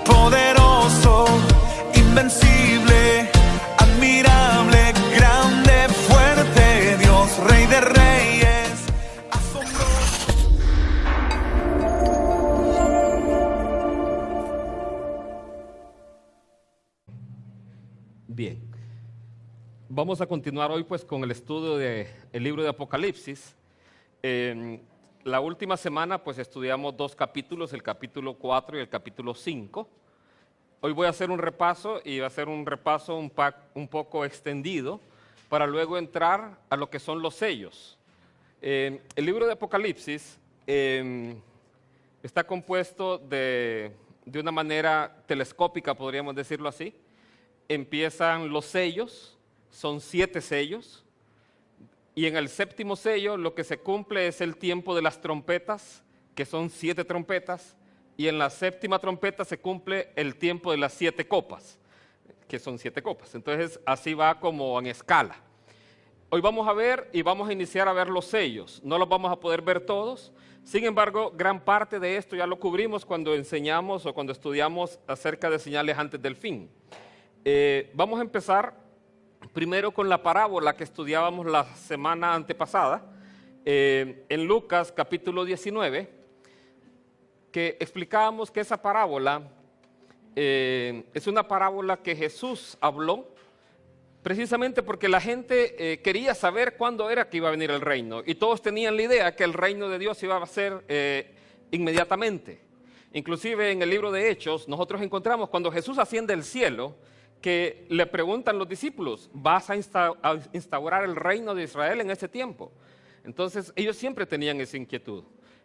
Poderoso, invencible, admirable, grande, fuerte, Dios, Rey de Reyes, asombroso. Bien, vamos a continuar hoy pues con el estudio del libro de Apocalipsis. La última semana pues estudiamos 2 capítulos, el capítulo 4 y el capítulo 5. Hoy voy a hacer un repaso y va a ser un repaso un poco extendido para luego entrar a lo que son los sellos. El libro de Apocalipsis está compuesto de una manera telescópica, podríamos decirlo así. Empiezan los sellos, son 7 sellos, y en el 7º sello lo que se cumple es el tiempo de las trompetas, que son 7 trompetas, y en la 7ª trompeta se cumple el tiempo de las 7 copas, que son 7 copas. Entonces así va como en escala. Hoy vamos a ver y vamos a iniciar a ver los sellos. No los vamos a poder ver todos, sin embargo, gran parte de esto ya lo cubrimos cuando enseñamos o cuando estudiamos acerca de señales antes del fin. Vamos a empezar primero con la parábola que estudiábamos la semana antepasada, en Lucas capítulo 19, que explicábamos que esa parábola es una parábola que Jesús habló precisamente porque la gente quería saber cuándo era que iba a venir el reino, y todos tenían la idea que el reino de Dios iba a ser inmediatamente. Inclusive en el libro de Hechos nosotros encontramos cuando Jesús asciende al cielo, que le preguntan los discípulos, ¿vas a instaurar el reino de Israel en ese tiempo? Entonces ellos siempre tenían esa inquietud.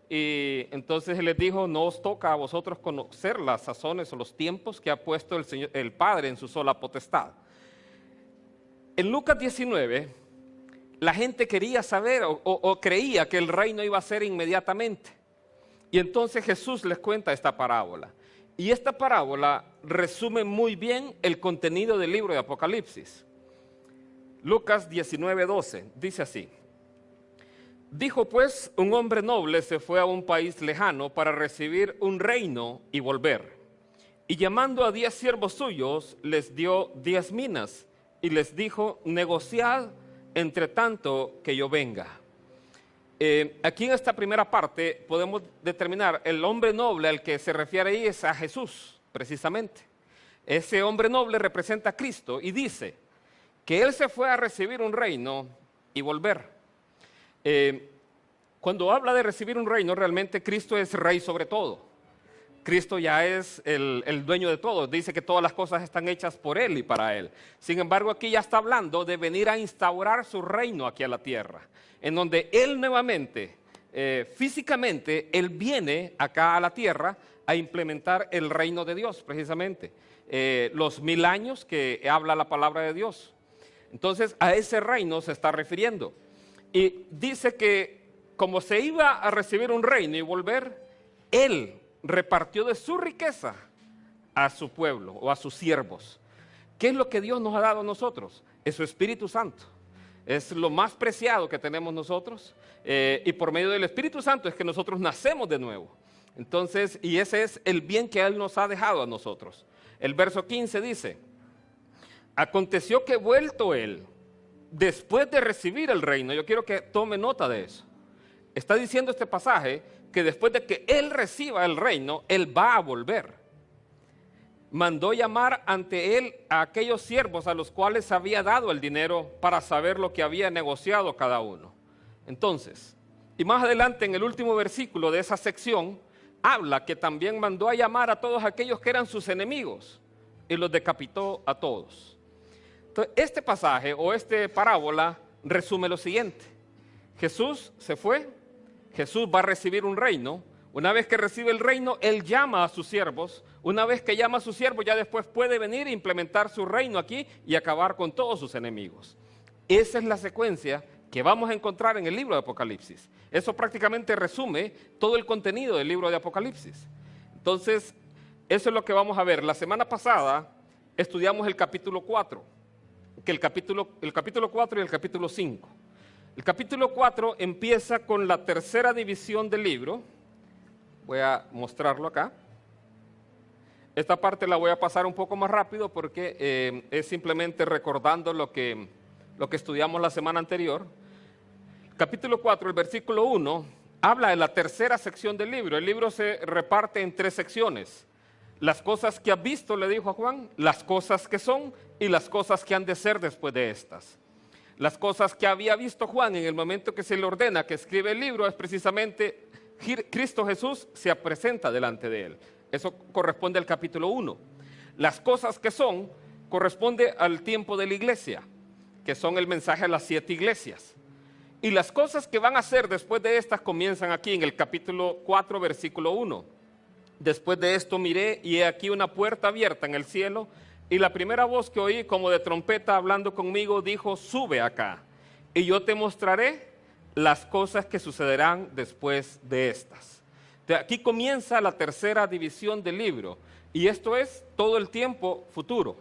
Y entonces Él les dijo, no os toca a vosotros conocer las sazones o los tiempos que ha puesto el Padre en su sola potestad. En Lucas 19, la gente quería saber o creía que el reino iba a ser inmediatamente. Y entonces Jesús les cuenta esta parábola. Y esta parábola resume muy bien el contenido del libro de Apocalipsis. Lucas 19:12 dice así: dijo pues, un hombre noble se fue a un país lejano para recibir un reino y volver. Y llamando a 10 siervos suyos, les dio 10 minas y les dijo, negociad entre tanto que yo venga. Aquí en esta primera parte podemos determinar el hombre noble al que se refiere ahí es a Jesús, precisamente. Ese hombre noble representa a Cristo y dice que Él se fue a recibir un reino y volver. Cuando habla de recibir un reino, realmente Cristo es rey sobre todo. Cristo ya es el dueño de todo. Dice que todas las cosas están hechas por Él y para Él. Sin embargo, aquí ya está hablando de venir a instaurar su reino aquí a la tierra, en donde Él nuevamente, físicamente, Él viene acá a la tierra a implementar el reino de Dios, precisamente. Los 1000 años que habla la palabra de Dios. Entonces, a ese reino se está refiriendo. Y dice que como se iba a recibir un reino y volver, Él repartió de su riqueza a su pueblo o a sus siervos. ¿Qué es lo que Dios nos ha dado a nosotros? Es su Espíritu Santo. Es lo más preciado que tenemos nosotros, y por medio del Espíritu Santo es que nosotros nacemos de nuevo. Entonces, y ese es el bien que Él nos ha dejado a nosotros. El verso 15 dice, aconteció que vuelto Él, después de recibir el reino, yo quiero que tome nota de eso. Está diciendo este pasaje que después de que Él reciba el reino, Él va a volver. Mandó llamar ante Él a aquellos siervos a los cuales había dado el dinero para saber lo que había negociado cada uno. Entonces, y más adelante en el último versículo de esa sección, habla que también mandó a llamar a todos aquellos que eran sus enemigos y los decapitó a todos. Entonces, este pasaje o esta parábola resume lo siguiente. Jesús se fue, Jesús va a recibir un reino. Una vez que recibe el reino, Él llama a sus siervos. Una vez que llama a sus siervos, ya después puede venir e implementar su reino aquí y acabar con todos sus enemigos. Esa es la secuencia que vamos a encontrar en el libro de Apocalipsis. Eso prácticamente resume todo el contenido del libro de Apocalipsis. Entonces, eso es lo que vamos a ver. La semana pasada estudiamos el capítulo 4, que el capítulo 4 y el capítulo 5. El capítulo 4 empieza con la tercera división del libro. Voy a mostrarlo acá. Esta parte la voy a pasar un poco más rápido porque es simplemente recordando lo que estudiamos la semana anterior. Capítulo 4, el versículo 1, habla de la tercera sección del libro. El libro se reparte en 3 secciones. Las cosas que has visto, le dijo a Juan, las cosas que son y las cosas que han de ser después de estas. Las cosas que había visto Juan en el momento que se le ordena que escribe el libro es precisamente Cristo Jesús se presenta delante de él. Eso corresponde al capítulo 1. Las cosas que son corresponde al tiempo de la iglesia, que son el mensaje a las 7 iglesias. Y las cosas que van a ser después de estas comienzan aquí en el capítulo 4, versículo 1. Después de esto miré y he aquí una puerta abierta en el cielo, y la primera voz que oí como de trompeta hablando conmigo dijo: sube acá, y yo te mostraré las cosas que sucederán después de estas. De aquí comienza la tercera división del libro, y esto es todo el tiempo futuro.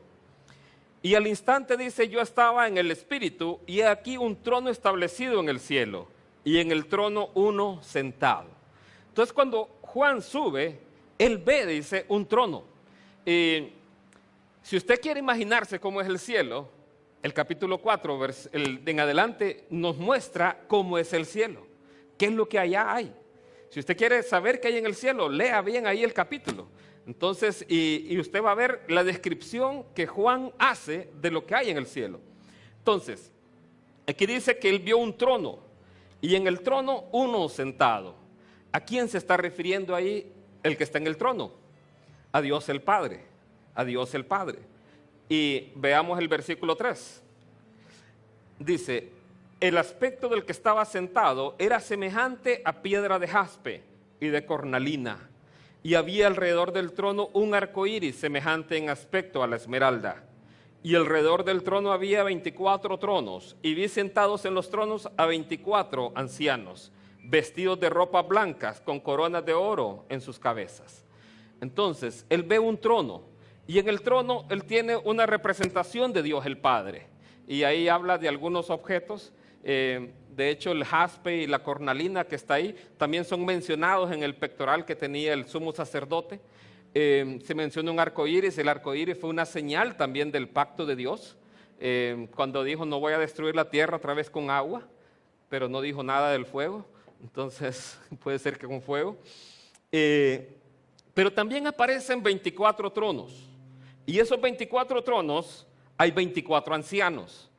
Y al instante dice: yo estaba en el Espíritu, y he aquí un trono establecido en el cielo, y en el trono uno sentado. Entonces cuando Juan sube, él ve, dice, un trono. Si usted quiere imaginarse cómo es el cielo, el capítulo 4 en adelante nos muestra cómo es el cielo, qué es lo que allá hay. Si usted quiere saber qué hay en el cielo, lea bien ahí el capítulo. Entonces, y usted va a ver la descripción que Juan hace de lo que hay en el cielo. Entonces, aquí dice que él vio un trono y en el trono uno sentado. ¿A quién se está refiriendo ahí el que está en el trono? A Dios el Padre. A Dios el Padre. Y veamos el versículo 3. Dice: el aspecto del que estaba sentado era semejante a piedra de jaspe y de cornalina, y había alrededor del trono un arco iris semejante en aspecto a la esmeralda. Y alrededor del trono había 24 tronos, y vi sentados en los tronos a 24 ancianos, vestidos de ropas blancas, con coronas de oro en sus cabezas. Entonces, él ve un trono, y en el trono él tiene una representación de Dios el Padre. Y ahí habla de algunos objetos. De hecho, el jaspe y la cornalina que está ahí también son mencionados en el pectoral que tenía el sumo sacerdote. Se menciona un arco iris. El arco iris fue una señal también del pacto de Dios. Cuando dijo: no voy a destruir la tierra otra vez con agua, pero no dijo nada del fuego. Entonces puede ser que con fuego. Pero también aparecen 24 tronos. Y esos 24 tronos hay 24 ancianos.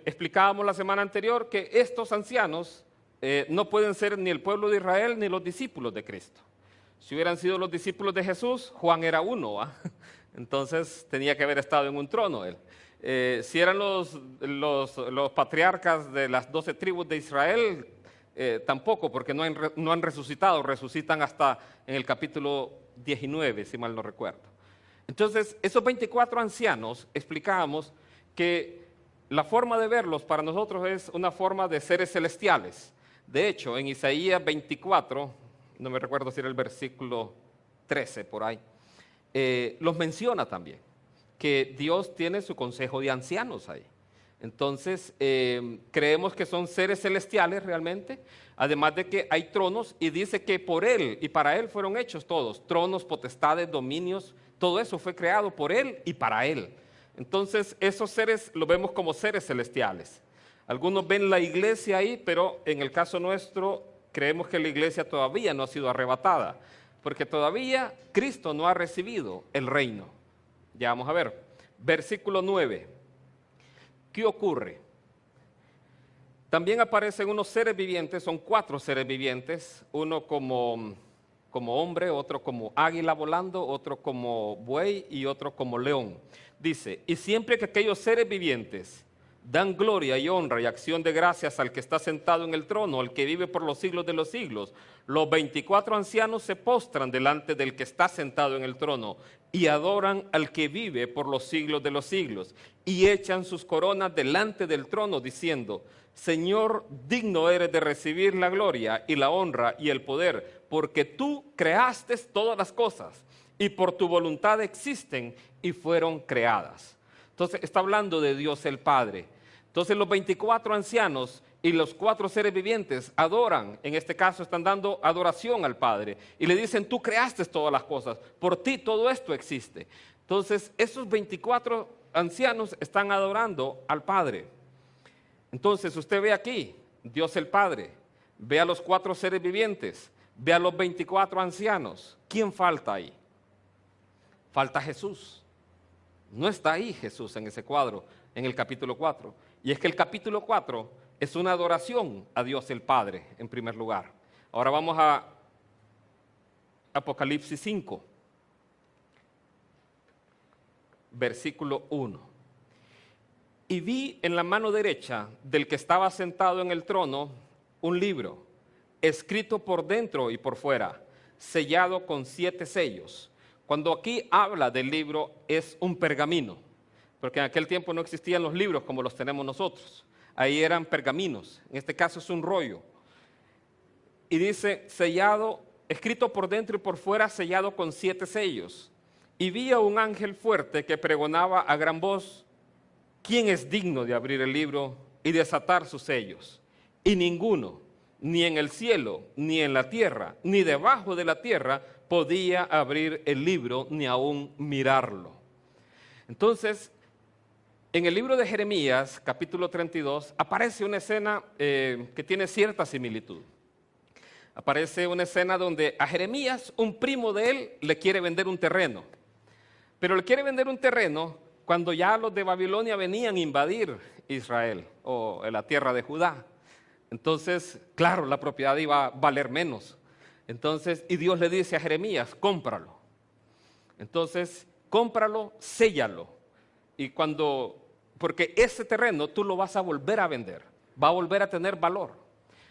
Explicábamos la semana anterior que estos ancianos no pueden ser ni el pueblo de Israel ni los discípulos de Cristo. Si hubieran sido los discípulos de Jesús, Juan era uno, ¿eh? Entonces tenía que haber estado en un trono él. Si eran los patriarcas de las 12 tribus de Israel, tampoco, porque no han resucitado, resucitan hasta en el capítulo 19, si mal no recuerdo. Entonces, esos 24 ancianos, explicábamos que la forma de verlos para nosotros es una forma de seres celestiales. De hecho, en Isaías 24, no me recuerdo si era el versículo 13 por ahí, los menciona también, que Dios tiene su consejo de ancianos ahí. Entonces, creemos que son seres celestiales realmente, además de que hay tronos, y dice que por Él y para Él fueron hechos todos, tronos, potestades, dominios, todo eso fue creado por Él y para Él. Entonces, esos seres los vemos como seres celestiales. Algunos ven la iglesia ahí, pero en el caso nuestro creemos que la iglesia todavía no ha sido arrebatada, porque todavía Cristo no ha recibido el reino. Ya vamos a ver. Versículo 9. ¿Qué ocurre? También aparecen unos seres vivientes, son 4 seres vivientes, uno como hombre, otro como águila volando, otro como buey y otro como león. Dice: y siempre que aquellos seres vivientes dan gloria y honra y acción de gracias al que está sentado en el trono, al que vive por los siglos de los siglos, los 24 ancianos se postran delante del que está sentado en el trono y adoran al que vive por los siglos de los siglos, y echan sus coronas delante del trono diciendo: Señor, digno eres de recibir la gloria y la honra y el poder, porque tú creaste todas las cosas y por tu voluntad existen y fueron creadas. Entonces está hablando de Dios el Padre. Entonces los 24 ancianos y los 4 seres vivientes adoran, en este caso están dando adoración al Padre. Y le dicen, tú creaste todas las cosas, por ti todo esto existe. Entonces esos 24 ancianos están adorando al Padre. Entonces usted ve aquí, Dios el Padre, ve a los 4 seres vivientes, ve a los 24 ancianos. ¿Quién falta ahí? Falta Jesús. No está ahí Jesús en ese cuadro, en el capítulo 4. Y es que el capítulo 4 es una adoración a Dios el Padre, en primer lugar. Ahora vamos a Apocalipsis 5, versículo 1. Y vi en la mano derecha del que estaba sentado en el trono un libro, escrito por dentro y por fuera, sellado con 7 sellos. Cuando aquí habla del libro es un pergamino, porque en aquel tiempo no existían los libros como los tenemos nosotros. Ahí eran pergaminos, en este caso es un rollo. Y dice, sellado, escrito por dentro y por fuera, sellado con 7 sellos. Y vi a un ángel fuerte que pregonaba a gran voz, ¿quién es digno de abrir el libro y desatar sus sellos? Y ninguno, ni en el cielo, ni en la tierra, ni debajo de la tierra, podía abrir el libro ni aún mirarlo. Entonces, en el libro de Jeremías, capítulo 32, aparece una escena que tiene cierta similitud. Aparece una escena donde a Jeremías, un primo de él, le quiere vender un terreno. Pero le quiere vender un terreno cuando ya los de Babilonia venían a invadir Israel o la tierra de Judá. Entonces, claro, la propiedad iba a valer menos. Entonces, y Dios le dice a Jeremías, cómpralo. Entonces, cómpralo, séllalo. Y porque ese terreno tú lo vas a volver a vender, va a volver a tener valor.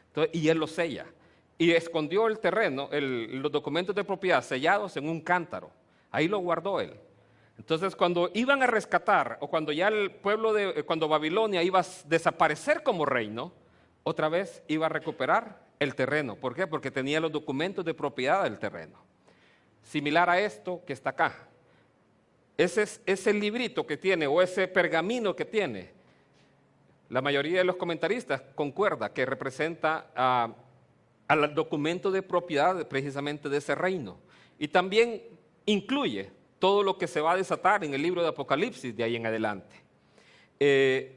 Entonces, y él lo sella. Y escondió el terreno, los documentos de propiedad sellados en un cántaro. Ahí lo guardó él. Entonces, cuando iban a rescatar, o cuando ya el pueblo cuando Babilonia iba a desaparecer como reino, otra vez iba a recuperar el terreno. ¿Por qué? Porque tenía los documentos de propiedad del terreno. Similar a esto que está acá. Ese librito que tiene, o ese pergamino que tiene, la mayoría de los comentaristas concuerda que representa al documento de propiedad precisamente de ese reino. Y también incluye todo lo que se va a desatar en el libro de Apocalipsis de ahí en adelante.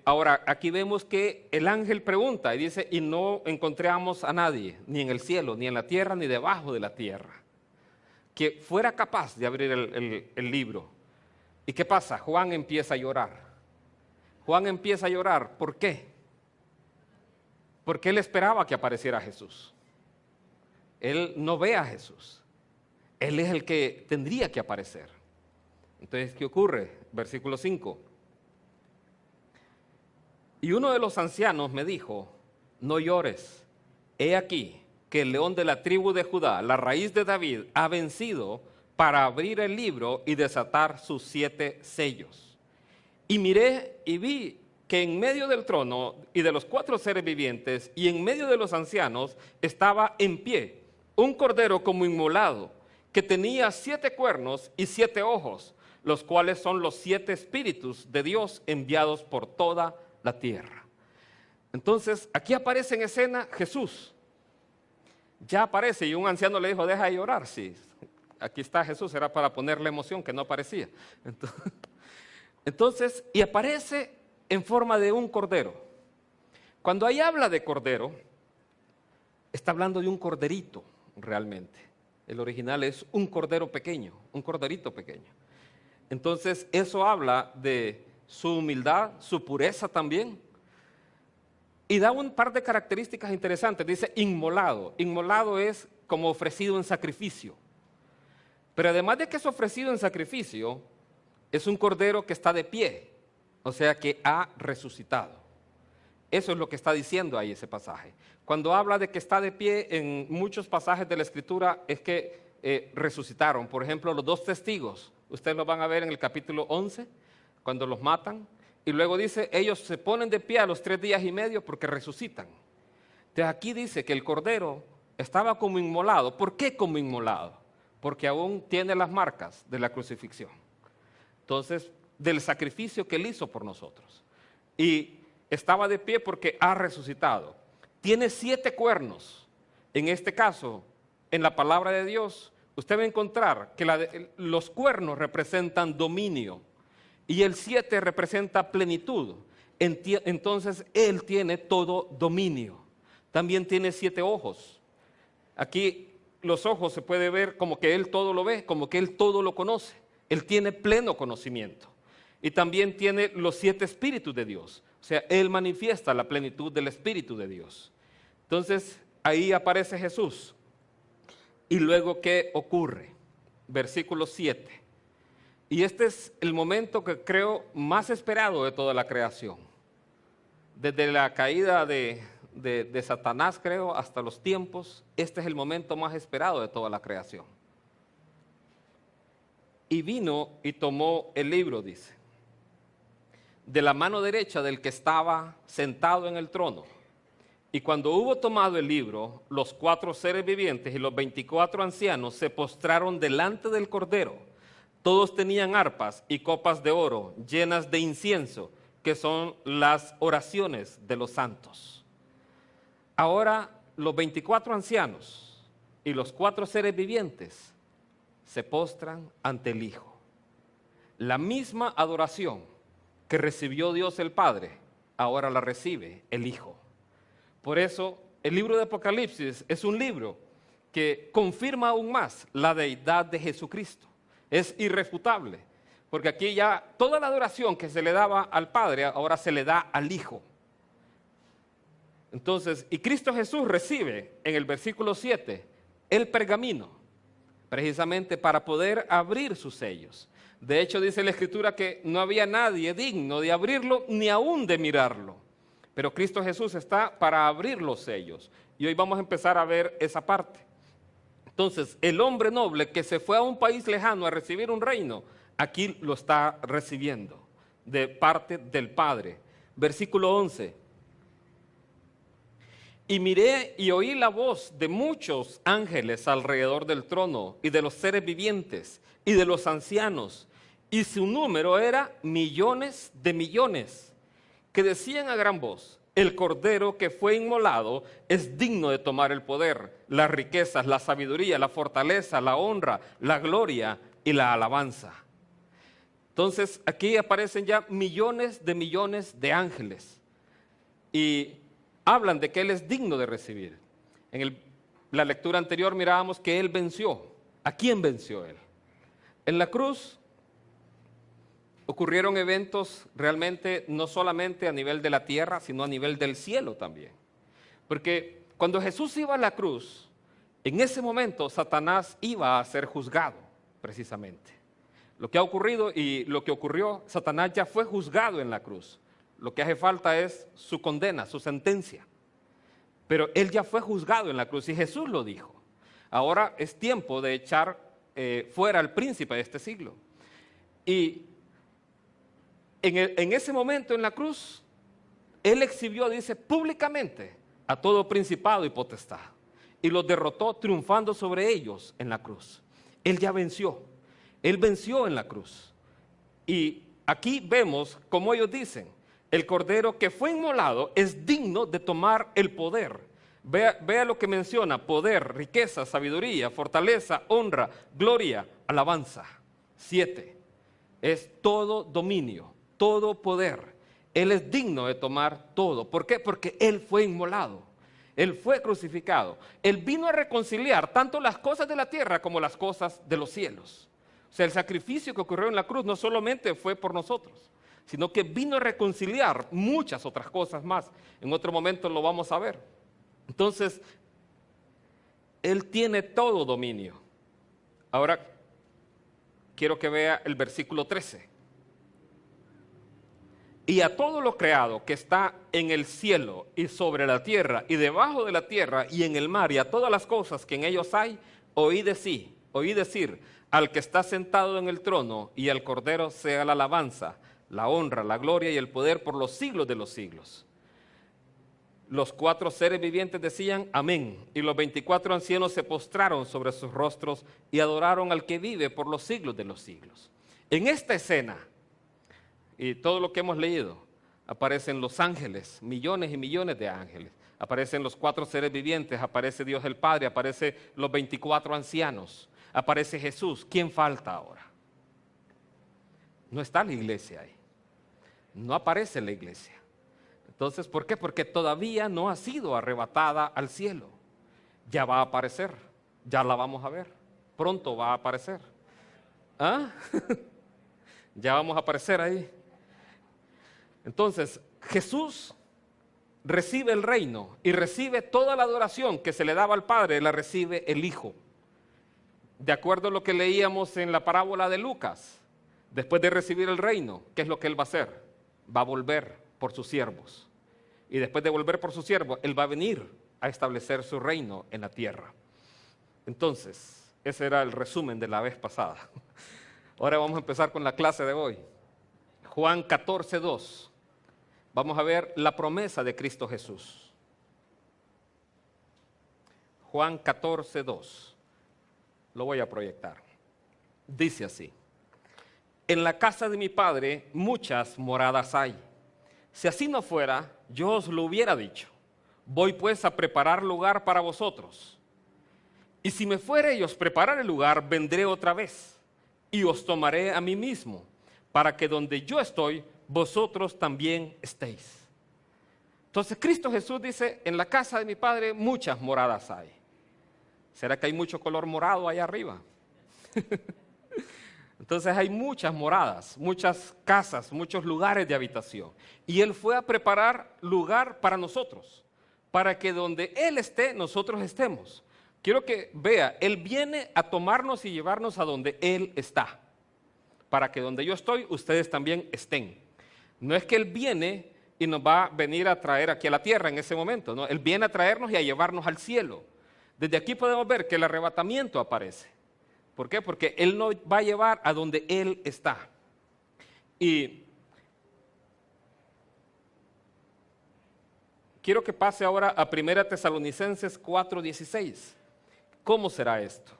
Ahora, aquí vemos que el ángel pregunta y dice, y no encontramos a nadie, ni en el cielo, ni en la tierra, ni debajo de la tierra, que fuera capaz de abrir el libro. ¿Y qué pasa? Juan empieza a llorar. Juan empieza a llorar. ¿Por qué? Porque él esperaba que apareciera Jesús. Él no ve a Jesús. Él es el que tendría que aparecer. Entonces, ¿qué ocurre? Versículo 5. Y uno de los ancianos me dijo, no llores. He aquí que el león de la tribu de Judá, la raíz de David, ha vencido para abrir el libro y desatar sus 7 sellos. Y miré y vi que en medio del trono y de los 4 seres vivientes y en medio de los ancianos estaba en pie un cordero como inmolado, que tenía 7 cuernos y 7 ojos, los cuales son los 7 espíritus de Dios enviados por toda la tierra. Entonces, aquí aparece en escena Jesús. Ya aparece y un anciano le dijo, deja de llorar, sí. Aquí está Jesús, era para ponerle emoción que no aparecía. Entonces, y aparece en forma de un cordero. Cuando ahí habla de cordero, está hablando de un corderito realmente. El original es un cordero pequeño, un corderito pequeño. Entonces, eso habla de su humildad, su pureza también. Y da un par de características interesantes. Dice inmolado. Inmolado es como ofrecido en sacrificio. Pero además de que es ofrecido en sacrificio, es un cordero que está de pie, o sea que ha resucitado. Eso es lo que está diciendo ahí ese pasaje. Cuando habla de que está de pie en muchos pasajes de la Escritura es que resucitaron. Por ejemplo, los 2 testigos, ustedes lo van a ver en el capítulo 11, cuando los matan. Y luego dice, ellos se ponen de pie a los 3 días y medio porque resucitan. Entonces aquí dice que el cordero estaba como inmolado. ¿Por qué como inmolado? Porque aún tiene las marcas de la crucifixión. Entonces, del sacrificio que él hizo por nosotros. Y estaba de pie porque ha resucitado. Tiene 7 cuernos. En este caso, en la palabra de Dios, usted va a encontrar que los cuernos representan dominio y el 7 representa plenitud. Entonces, Él tiene todo dominio. También tiene 7 ojos. Aquí los ojos se puede ver como que Él todo lo ve, como que Él todo lo conoce. Él tiene pleno conocimiento. Y también tiene los 7 espíritus de Dios. O sea, Él manifiesta la plenitud del Espíritu de Dios. Entonces, ahí aparece Jesús. Y luego, ¿qué ocurre? Versículo 7. Y este es el momento que creo más esperado de toda la creación. Desde la caída de Satanás, creo, hasta los tiempos, este es el momento más esperado de toda la creación. Y vino y tomó el libro, dice, de la mano derecha del que estaba sentado en el trono. Y cuando hubo tomado el libro, los 4 seres vivientes y los 24 ancianos se postraron delante del Cordero. Todos tenían arpas y copas de oro llenas de incienso, que son las oraciones de los santos. Ahora los 24 ancianos y los 4 seres vivientes se postran ante el Hijo. La misma adoración que recibió Dios el Padre, ahora la recibe el Hijo. Por eso, el libro de Apocalipsis es un libro que confirma aún más la deidad de Jesucristo. Es irrefutable, porque aquí ya toda la adoración que se le daba al Padre, ahora se le da al Hijo. Entonces, y Cristo Jesús recibe en el versículo 7 el pergamino, precisamente para poder abrir sus sellos. De hecho, dice la Escritura que no había nadie digno de abrirlo, ni aún de mirarlo. Pero Cristo Jesús está para abrir los sellos. Y hoy vamos a empezar a ver esa parte. Entonces, el hombre noble que se fue a un país lejano a recibir un reino, aquí lo está recibiendo de parte del Padre. Versículo 11. Y miré y oí la voz de muchos ángeles alrededor del trono y de los seres vivientes y de los ancianos, y su número era millones de millones, que decían a gran voz: el Cordero que fue inmolado es digno de tomar el poder, las riquezas, la sabiduría, la fortaleza, la honra, la gloria y la alabanza. Entonces aquí aparecen ya millones de ángeles y hablan de que Él es digno de recibir. En la lectura anterior mirábamos que Él venció. ¿A quién venció Él? En la cruz ocurrieron eventos realmente no solamente a nivel de la tierra, sino a nivel del cielo también. Porque cuando Jesús iba a la cruz, en ese momento Satanás iba a ser juzgado, precisamente. Lo que ha ocurrido y lo que ocurrió, Satanás ya fue juzgado en la cruz. Lo que hace falta es su condena, su sentencia. Pero Él ya fue juzgado en la cruz y Jesús lo dijo. Ahora es tiempo de echar fuera al príncipe de este siglo. Y en ese momento en la cruz, Él exhibió, dice, públicamente a todo principado y potestad. Y los derrotó triunfando sobre ellos en la cruz. Él ya venció. Él venció en la cruz. Y aquí vemos, como ellos dicen, el Cordero que fue inmolado es digno de tomar el poder. Vea lo que menciona: poder, riqueza, sabiduría, fortaleza, honra, gloria, alabanza. 7. Es todo dominio, todo poder. Él es digno de tomar todo. ¿Por qué? Porque Él fue inmolado. Él fue crucificado. Él vino a reconciliar tanto las cosas de la tierra como las cosas de los cielos. O sea, el sacrificio que ocurrió en la cruz no solamente fue por nosotros, sino que vino a reconciliar muchas otras cosas más. En otro momento lo vamos a ver. Entonces, Él tiene todo dominio. Ahora, quiero que vea el versículo 13. Y a todo lo creado que está en el cielo y sobre la tierra y debajo de la tierra y en el mar y a todas las cosas que en ellos hay, oí decir al que está sentado en el trono y al Cordero sea la alabanza, la honra, la gloria y el poder por los siglos de los siglos. Los 4 seres vivientes decían amén, y los 24 ancianos se postraron sobre sus rostros y adoraron al que vive por los siglos de los siglos. En esta escena, y todo lo que hemos leído, aparecen los ángeles, millones y millones de ángeles. Aparecen los 4 seres vivientes, aparece Dios el Padre, aparecen los 24 ancianos, aparece Jesús. ¿Quién falta ahora? No está la iglesia ahí. No aparece la iglesia. Entonces, ¿por qué? Porque todavía no ha sido arrebatada al cielo. Ya va a aparecer, ya la vamos a ver. Pronto va a aparecer. ¿Ah? Ya vamos a aparecer ahí. Entonces, Jesús recibe el reino y recibe toda la adoración que se le daba al Padre, la recibe el Hijo. De acuerdo a lo que leíamos en la parábola de Lucas, después de recibir el reino, ¿qué es lo que Él va a hacer? Va a volver por sus siervos. Y después de volver por sus siervos, Él va a venir a establecer su reino en la tierra. Entonces, ese era el resumen de la vez pasada. Ahora vamos a empezar con la clase de hoy. Juan 14:2. Vamos a ver la promesa de Cristo Jesús. Juan 14:2. Lo voy a proyectar. Dice así: en la casa de mi Padre muchas moradas hay. Si así no fuera, yo os lo hubiera dicho. Voy pues a preparar lugar para vosotros. Y si me fuere y os preparar el lugar, vendré otra vez y os tomaré a mí mismo, para que donde yo estoy, vosotros también estéis. Entonces Cristo Jesús dice, en la casa de mi Padre muchas moradas hay. ¿Será que hay mucho color morado allá arriba? Entonces hay muchas moradas, muchas casas, muchos lugares de habitación. Y Él fue a preparar lugar para nosotros, para que donde Él esté, nosotros estemos. Quiero que vea, Él viene a tomarnos y llevarnos a donde Él está, para que donde yo estoy, ustedes también estén. No es que Él viene y nos va a venir a traer aquí a la tierra en ese momento, no, Él viene a traernos y a llevarnos al cielo. Desde aquí podemos ver que el arrebatamiento aparece. ¿Por qué? Porque Él nos va a llevar a donde Él está. Y quiero que pase ahora a 1 Tesalonicenses 4:16. ¿Cómo será esto?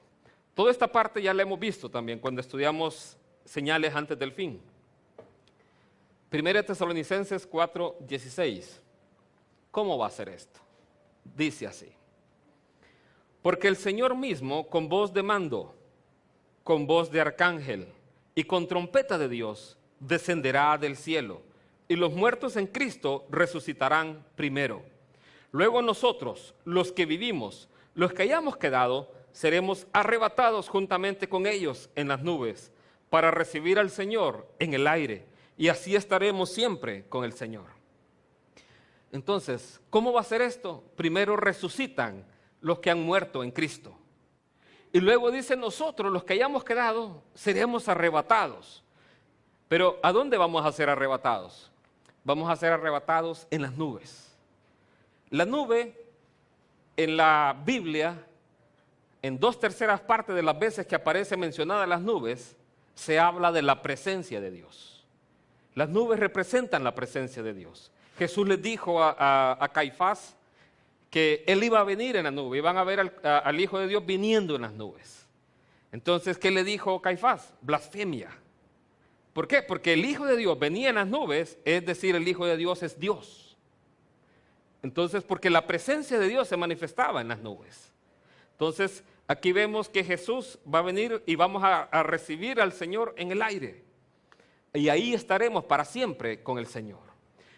Toda esta parte ya la hemos visto también cuando estudiamos señales antes del fin. 1 Tesalonicenses 4:16. ¿Cómo va a ser esto? Dice así: porque el Señor mismo, con voz de mando, con voz de arcángel y con trompeta de Dios, descenderá del cielo, y los muertos en Cristo resucitarán primero. Luego nosotros, los que vivimos, los que hayamos quedado, seremos arrebatados juntamente con ellos en las nubes, para recibir al Señor en el aire, y así estaremos siempre con el Señor. Entonces, ¿cómo va a ser esto? Primero resucitan los que han muerto en Cristo. Y luego dice, nosotros, los que hayamos quedado, seremos arrebatados. Pero ¿a dónde vamos a ser arrebatados? Vamos a ser arrebatados en las nubes. La nube, en la Biblia, en 2/3 partes de las veces que aparece mencionada las nubes, se habla de la presencia de Dios. Las nubes representan la presencia de Dios. Jesús les dijo a Caifás que Él iba a venir en la nube, iban a ver al Hijo de Dios viniendo en las nubes. Entonces, ¿qué le dijo Caifás? Blasfemia. ¿Por qué? Porque el Hijo de Dios venía en las nubes, es decir, el Hijo de Dios es Dios. Entonces, porque la presencia de Dios se manifestaba en las nubes. Entonces, aquí vemos que Jesús va a venir y vamos a recibir al Señor en el aire. Y ahí estaremos para siempre con el Señor.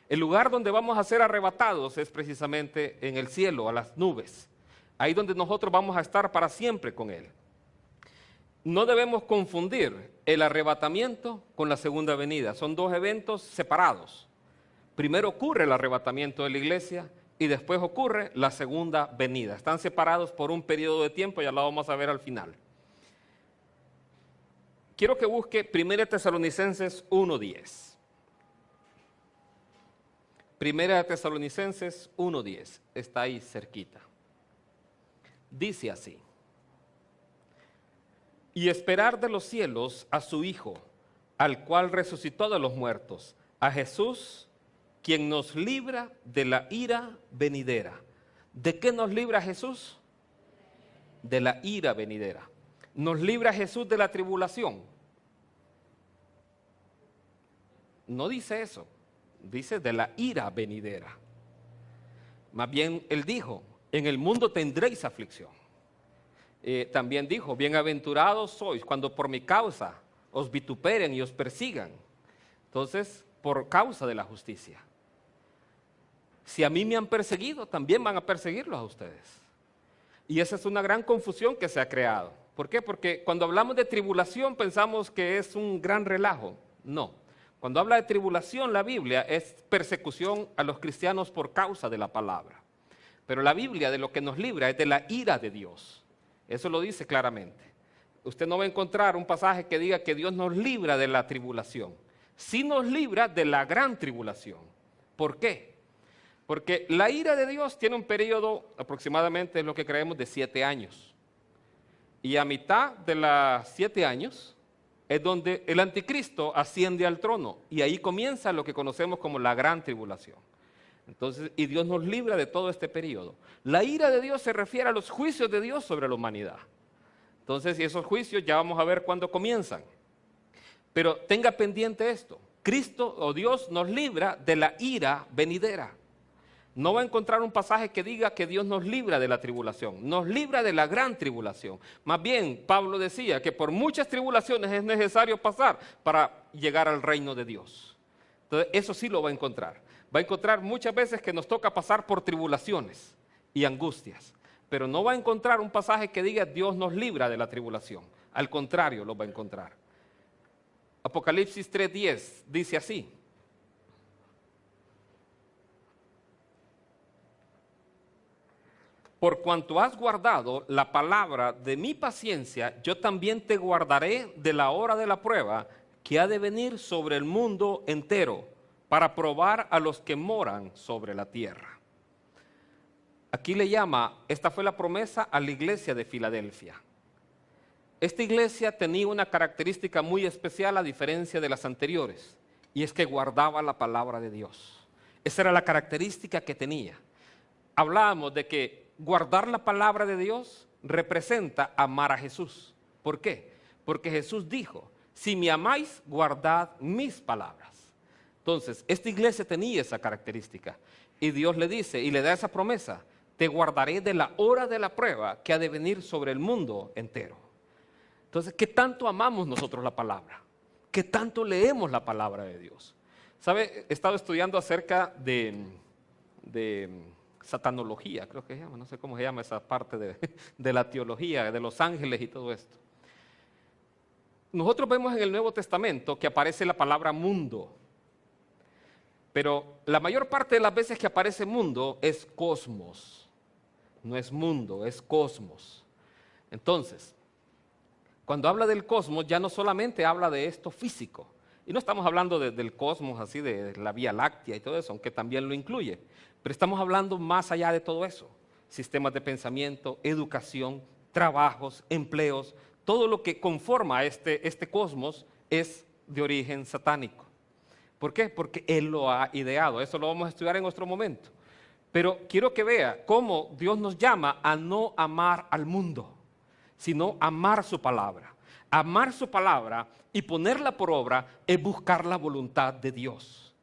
El lugar donde vamos a ser arrebatados es precisamente en el cielo, a las nubes. Ahí donde nosotros vamos a estar para siempre con Él. No debemos confundir el arrebatamiento con la segunda venida. Son dos eventos separados. Primero ocurre el arrebatamiento de la iglesia y después ocurre la segunda venida. Están separados por un periodo de tiempo, ya lo vamos a ver al final. Quiero que busque 1 Tesalonicenses 1:10. 1 Tesalonicenses 1:10, está ahí cerquita. Dice así: y esperar de los cielos a su Hijo, al cual resucitó de los muertos, a Jesús, quien nos libra de la ira venidera. ¿De qué nos libra Jesús? De la ira venidera. ¿Nos libra Jesús de la tribulación? No dice eso. dice de la ira venidera. Más bien él dijo, en el mundo tendréis aflicción. También dijo, bienaventurados sois cuando por mi causa os vituperen y os persigan. Entonces, por causa de la justicia. Si a mí me han perseguido, también van a perseguirlos a ustedes. Y esa es una gran confusión que se ha creado. ¿Por qué? Porque cuando hablamos de tribulación pensamos que es un gran relajo. No. Cuando habla de tribulación, la Biblia es persecución a los cristianos por causa de la palabra. Pero la Biblia de lo que nos libra es de la ira de Dios. Eso lo dice claramente. Usted no va a encontrar un pasaje que diga que Dios nos libra de la tribulación. Sí nos libra de la gran tribulación. ¿Por qué? Porque la ira de Dios tiene un periodo, aproximadamente es lo que creemos, de 7 años. Y a mitad de los 7 años es donde el anticristo asciende al trono. Y ahí comienza lo que conocemos como la gran tribulación. Entonces, y Dios nos libra de todo este periodo. La ira de Dios se refiere a los juicios de Dios sobre la humanidad. Entonces, y esos juicios ya vamos a ver cuándo comienzan. Pero tenga pendiente esto. Cristo o Dios nos libra de la ira venidera. No va a encontrar un pasaje que diga que Dios nos libra de la tribulación, nos libra de la gran tribulación. Más bien, Pablo decía que por muchas tribulaciones es necesario pasar para llegar al reino de Dios. Entonces, eso sí lo va a encontrar. Va a encontrar muchas veces que nos toca pasar por tribulaciones y angustias, pero no va a encontrar un pasaje que diga Dios nos libra de la tribulación. Al contrario, lo va a encontrar. Apocalipsis 3:10 dice así. Por cuanto has guardado la palabra de mi paciencia, yo también te guardaré de la hora de la prueba que ha de venir sobre el mundo entero, para probar a los que moran sobre la tierra. Aquí le llama, esta fue la promesa a la iglesia de Filadelfia. Esta iglesia tenía una característica muy especial a diferencia de las anteriores, y es que guardaba la palabra de Dios. Esa era la característica que tenía. Hablábamos de que guardar la palabra de Dios representa amar a Jesús. ¿Por qué? Porque Jesús dijo, si me amáis, guardad mis palabras. Entonces, esta iglesia tenía esa característica. Y Dios le dice y le da esa promesa, te guardaré de la hora de la prueba que ha de venir sobre el mundo entero. Entonces, ¿qué tanto amamos nosotros la palabra? ¿Qué tanto leemos la palabra de Dios? ¿Sabe? He estado estudiando acerca de satanología, creo que se llama, no sé cómo se llama esa parte de la teología, de los ángeles y todo esto. Nosotros vemos en el Nuevo Testamento que aparece la palabra mundo, pero la mayor parte de las veces que aparece mundo es cosmos, no es mundo, es cosmos. Entonces, cuando habla del cosmos ya no solamente habla de esto físico, y no estamos hablando del cosmos así, de la Vía Láctea y todo eso, aunque también lo incluye, pero estamos hablando más allá de todo eso, sistemas de pensamiento, educación, trabajos, empleos, todo lo que conforma este cosmos es de origen satánico. ¿Por qué? Porque Él lo ha ideado, eso lo vamos a estudiar en otro momento. Pero quiero que vea cómo Dios nos llama a no amar al mundo, sino amar su palabra. Amar su palabra y ponerla por obra es buscar la voluntad de Dios.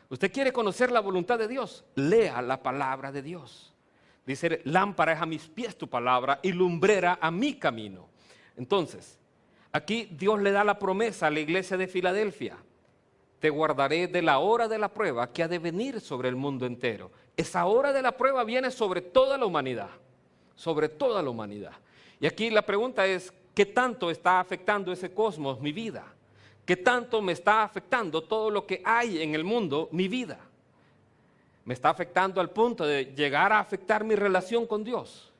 ¿Usted quiere conocer la voluntad de Dios? Lea la palabra de Dios. Dice, lámpara es a mis pies tu palabra y lumbrera a mi camino. Entonces, aquí Dios le da la promesa a la iglesia de Filadelfia. Te guardaré de la hora de la prueba que ha de venir sobre el mundo entero. Esa hora de la prueba viene sobre toda la humanidad. Sobre toda la humanidad. Y aquí la pregunta es, ¿qué tanto está afectando ese cosmos mi vida? ¿Qué tanto me está afectando todo lo que hay en el mundo mi vida? ¿Me está afectando al punto de llegar a afectar mi relación con Dios?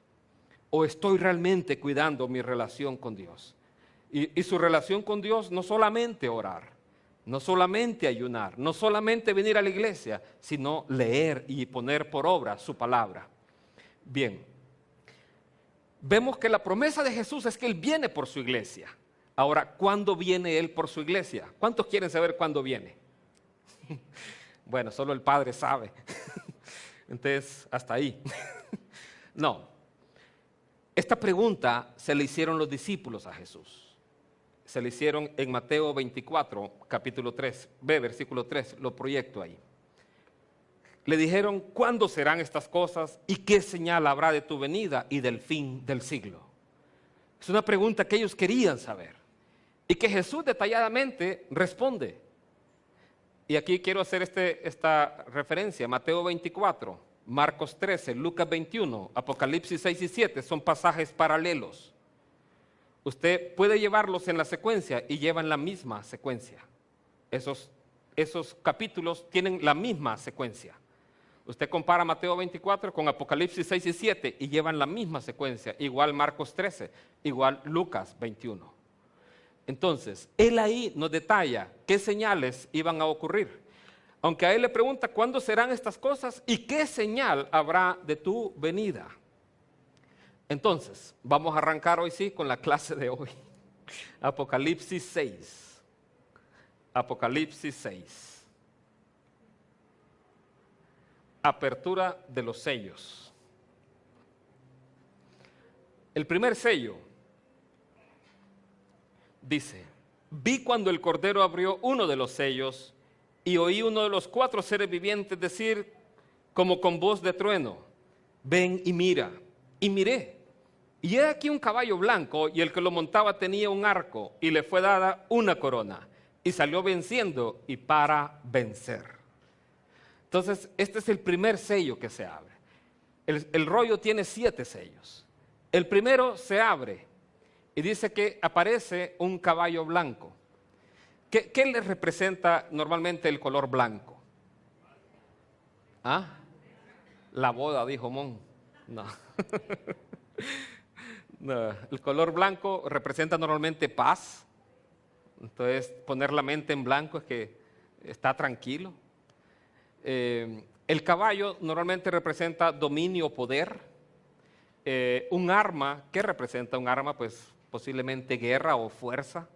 ¿O estoy realmente cuidando mi relación con Dios? Y su relación con Dios no solamente orar, no solamente ayunar, no solamente venir a la iglesia, sino leer y poner por obra su palabra. Bien, vemos que la promesa de Jesús es que Él viene por su iglesia. Ahora, ¿cuándo viene Él por su iglesia? ¿Cuántos quieren saber cuándo viene? Bueno, solo el Padre sabe. Entonces, hasta ahí. No. Esta pregunta se le hicieron los discípulos a Jesús. Se le hicieron en Mateo 24, capítulo 3. Ve, versículo 3, lo proyecto ahí. le dijeron, ¿cuándo serán estas cosas y qué señal habrá de tu venida y del fin del siglo? Es una pregunta que ellos querían saber y que Jesús detalladamente responde. Y aquí quiero hacer esta referencia: Mateo 24, Marcos 13, Lucas 21, Apocalipsis 6 y 7, son pasajes paralelos. Usted puede llevarlos en la secuencia y llevan la misma secuencia. Esos capítulos tienen la misma secuencia. Usted compara Mateo 24 con Apocalipsis 6 y 7 y llevan la misma secuencia. Igual Marcos 13, igual Lucas 21. Entonces, él ahí nos detalla qué señales iban a ocurrir. Aunque a él le pregunta, ¿cuándo serán estas cosas y qué señal habrá de tu venida? Entonces, vamos a arrancar hoy sí con la clase de hoy. Apocalipsis 6. Apocalipsis 6. Apertura de los sellos. El primer sello dice: vi cuando el Cordero abrió uno de los sellos y oí uno de los 4 seres vivientes decir como con voz de trueno: ven y mira. Y miré, y he aquí un caballo blanco, y el que lo montaba tenía un arco, y le fue dada una corona, y salió venciendo y para vencer. Entonces, este es el primer sello que se abre. El rollo tiene 7 sellos. El primero se abre y dice que aparece un caballo blanco. ¿Qué le representa normalmente el color blanco? ¿Ah? La boda, dijo Mon. No. No. El color blanco representa normalmente paz. Entonces, poner la mente en blanco es que está tranquilo. El caballo normalmente representa dominio o poder. Un arma, ¿qué representa un arma? Pues posiblemente guerra o fuerza.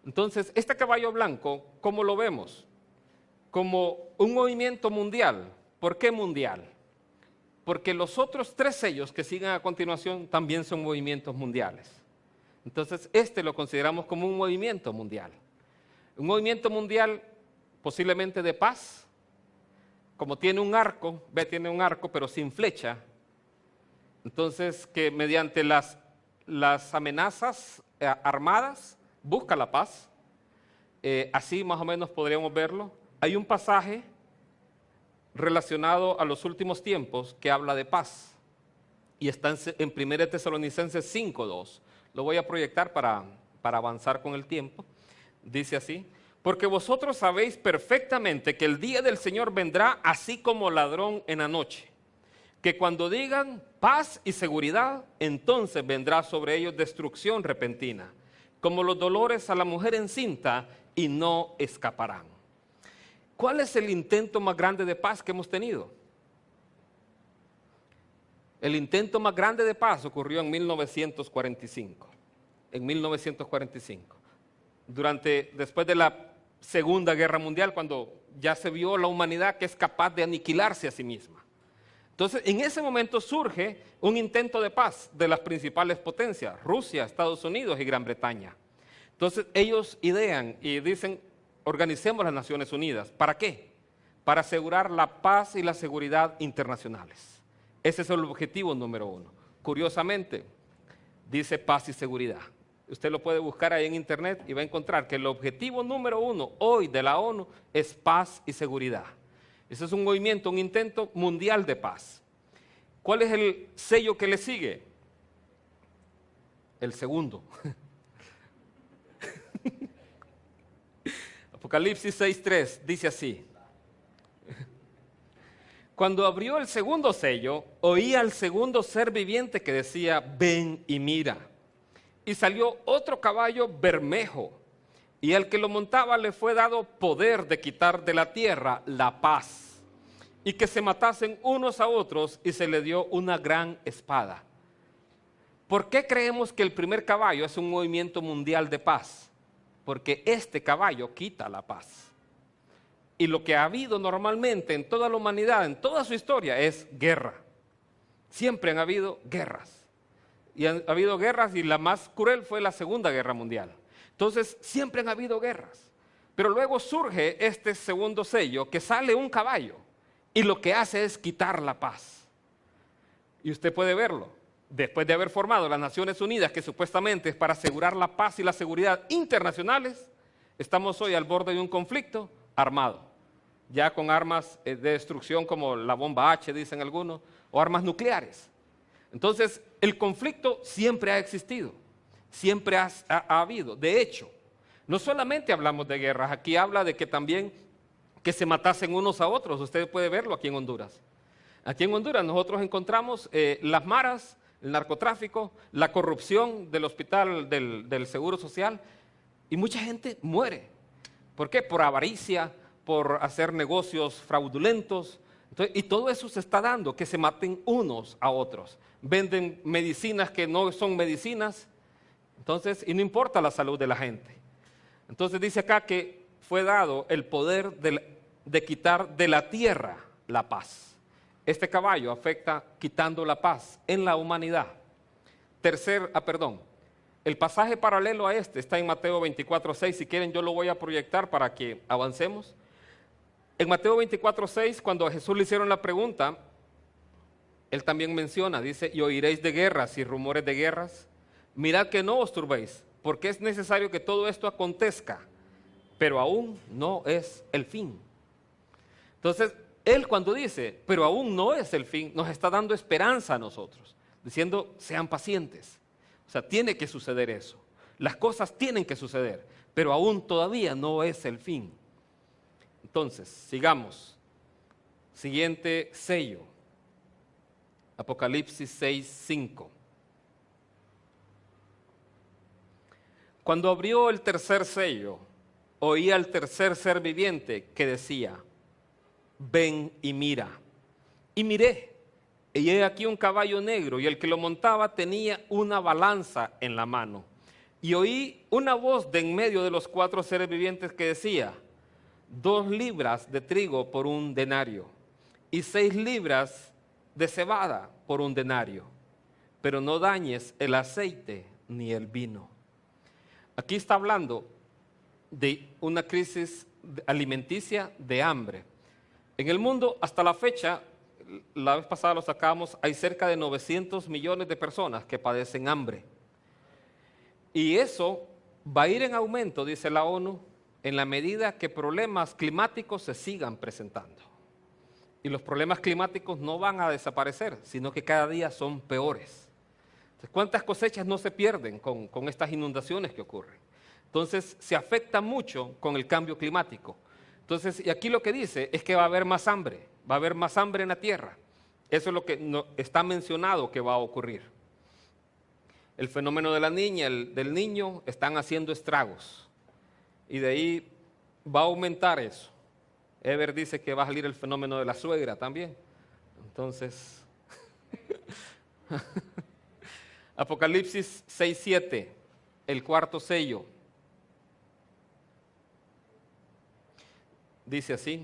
Entonces, este caballo blanco, ¿cómo lo vemos? Como un movimiento mundial. ¿Por qué mundial? Porque los otros 3 sellos que siguen a continuación también son movimientos mundiales. Entonces, este lo consideramos como un movimiento mundial. Un movimiento mundial posiblemente de paz. Como tiene un arco, tiene un arco pero sin flecha. Entonces, que mediante las amenazas armadas busca la paz. Así más o menos podríamos verlo. Hay un pasaje relacionado a los últimos tiempos que habla de paz. Y está en 1 Tesalonicenses 5:2. Lo voy a proyectar para avanzar con el tiempo. Dice así: porque vosotros sabéis perfectamente que el día del Señor vendrá así como ladrón en la noche. Que cuando digan paz y seguridad, entonces vendrá sobre ellos destrucción repentina, como los dolores a la mujer encinta, y no escaparán. ¿Cuál es el intento más grande de paz que hemos tenido? El intento más grande de paz ocurrió en 1945. En 1945. Después de la Segunda Guerra Mundial, cuando ya se vio la humanidad que es capaz de aniquilarse a sí misma. Entonces, en ese momento surge un intento de paz de las principales potencias, Rusia, Estados Unidos y Gran Bretaña. Entonces, ellos idean y dicen: organicemos las Naciones Unidas. ¿Para qué? Para asegurar la paz y la seguridad internacionales. Ese es el objetivo número 1. Curiosamente, dice paz y seguridad. Usted lo puede buscar ahí en internet y va a encontrar que el objetivo número 1 hoy de la ONU es paz y seguridad. Ese es un movimiento, un intento mundial de paz. ¿Cuál es el sello que le sigue? El segundo. Apocalipsis 6:3 dice así: cuando abrió el segundo sello, oí al segundo ser viviente que decía: ven y mira. Y salió otro caballo bermejo, y al que lo montaba le fue dado poder de quitar de la tierra la paz, y que se matasen unos a otros, y se le dio una gran espada. ¿Por qué creemos que el primer caballo es un movimiento mundial de paz? Porque este caballo quita la paz. Y lo que ha habido normalmente en toda la humanidad, en toda su historia, es guerra. Siempre han habido guerras. Y ha habido guerras, y la más cruel fue la Segunda Guerra Mundial. Entonces, siempre han habido guerras. Pero luego surge este segundo sello, que sale un caballo y lo que hace es quitar la paz. Y usted puede verlo. Después de haber formado las Naciones Unidas, que supuestamente es para asegurar la paz y la seguridad internacionales, estamos hoy al borde de un conflicto armado, ya con armas de destrucción como la bomba H, dicen algunos, o armas nucleares. Entonces, el conflicto siempre ha existido, siempre ha habido. De hecho, no solamente hablamos de guerras, aquí habla de que también que se matasen unos a otros. Usted puede verlo aquí en Honduras. Aquí en Honduras nosotros encontramos las maras, el narcotráfico, la corrupción del hospital, del Seguro Social, y mucha gente muere. ¿Por qué? Por avaricia, por hacer negocios fraudulentos. Entonces, y todo eso se está dando, que se maten unos a otros. Venden medicinas que no son medicinas, entonces, y no importa la salud de la gente. Entonces dice acá que fue dado el poder de quitar de la tierra la paz. Este caballo afecta quitando la paz en la humanidad. El pasaje paralelo a este está en Mateo 24:6. Si quieren yo lo voy a proyectar para que avancemos. En Mateo 24:6, cuando a Jesús le hicieron la pregunta, él también menciona, dice, y oiréis de guerras y rumores de guerras. Mirad que no os turbéis, porque es necesario que todo esto acontezca, pero aún no es el fin. Entonces, él cuando dice, pero aún no es el fin, nos está dando esperanza a nosotros, diciendo, sean pacientes. O sea, tiene que suceder eso. Las cosas tienen que suceder, pero aún todavía no es el fin. Entonces, sigamos. Siguiente sello. Apocalipsis 6:5. Cuando abrió el tercer sello, oí al tercer ser viviente que decía, ven y mira. Y miré, y he aquí un caballo negro, y el que lo montaba tenía una balanza en la mano. Y oí una voz de en medio de los 4 seres vivientes que decía, 2 libras de trigo por 1 denario, y 6 libras de cebada por 1 denario, pero no dañes el aceite ni el vino. Aquí está hablando de una crisis alimenticia de hambre. En el mundo, hasta la fecha, la vez pasada lo sacamos, hay cerca de 900 millones de personas que padecen hambre. Y eso va a ir en aumento, dice la ONU, en la medida que problemas climáticos se sigan presentando. Y los problemas climáticos no van a desaparecer, sino que cada día son peores. Entonces, ¿cuántas cosechas no se pierden con estas inundaciones que ocurren? Entonces, se afecta mucho con el cambio climático. Entonces, y aquí lo que dice es que va a haber más hambre en la tierra. Eso es lo que está mencionado que va a ocurrir. El fenómeno de la niña, del niño, están haciendo estragos. Y de ahí va a aumentar eso. Eber dice que va a salir el fenómeno de la suegra también. Entonces, Apocalipsis 6:7, el cuarto sello. Dice así,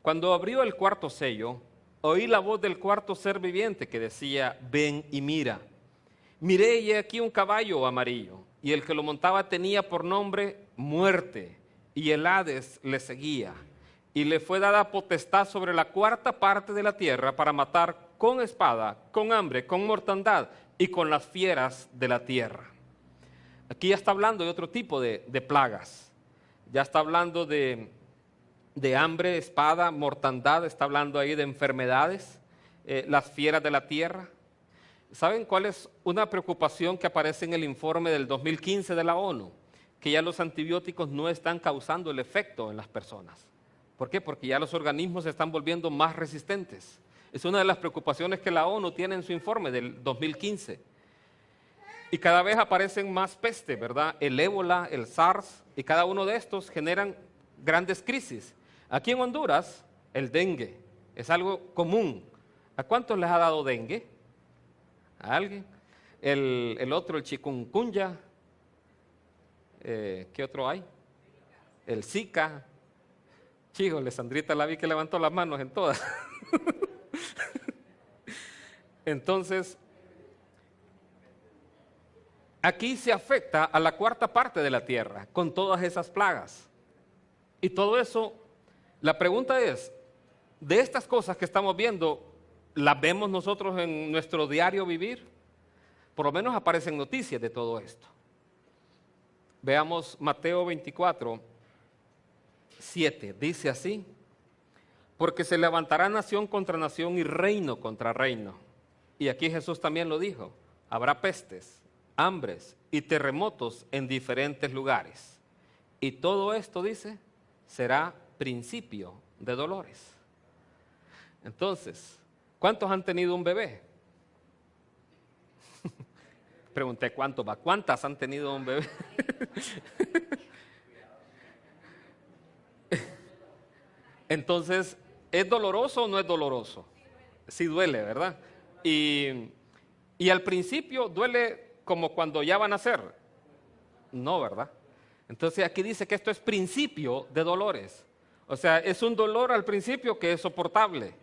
cuando abrió el cuarto sello, oí la voz del cuarto ser viviente que decía, ven y mira. Miré y he aquí un caballo amarillo, y el que lo montaba tenía por nombre Muerte, y el Hades le seguía. Y le fue dada potestad sobre la 4ª parte de la tierra para matar con espada, con hambre, con mortandad y con las fieras de la tierra. Aquí ya está hablando de otro tipo de plagas. Ya está hablando de hambre, espada, mortandad, está hablando ahí de enfermedades, las fieras de la tierra. ¿Saben cuál es una preocupación que aparece en el informe del 2015 de la ONU? Que ya los antibióticos no están causando el efecto en las personas. ¿Por qué? Porque ya los organismos se están volviendo más resistentes. Es una de las preocupaciones que la ONU tiene en su informe del 2015. Y cada vez aparecen más peste, ¿verdad? El ébola, el SARS, y cada uno de estos generan grandes crisis. Aquí en Honduras, el dengue es algo común. ¿A cuántos les ha dado dengue? ¿A alguien? El otro, el chikungunya. ¿Qué otro hay? El Zika. Chíjole, Sandrita la vi que levantó las manos en todas. Entonces, aquí se afecta a la 4ª parte de la tierra con todas esas plagas. Y todo eso, la pregunta es, de estas cosas que estamos viendo, las vemos nosotros en nuestro diario vivir. Por lo menos aparecen noticias de todo esto. Veamos Mateo 24, 7. Dice así: porque se levantará nación contra nación y reino contra reino. Y aquí Jesús también lo dijo: habrá pestes, hambres y terremotos en diferentes lugares. Y todo esto, dice, será principio de dolores. Entonces, ¿cuántos han tenido un bebé? Pregunté cuántos va. ¿Cuántas han tenido un bebé? Entonces, ¿es doloroso o no es doloroso? Sí duele, ¿verdad? Y al principio duele como cuando ya van a nacer. No, ¿verdad? Entonces aquí dice que esto es principio de dolores. O sea, es un dolor al principio que es soportable.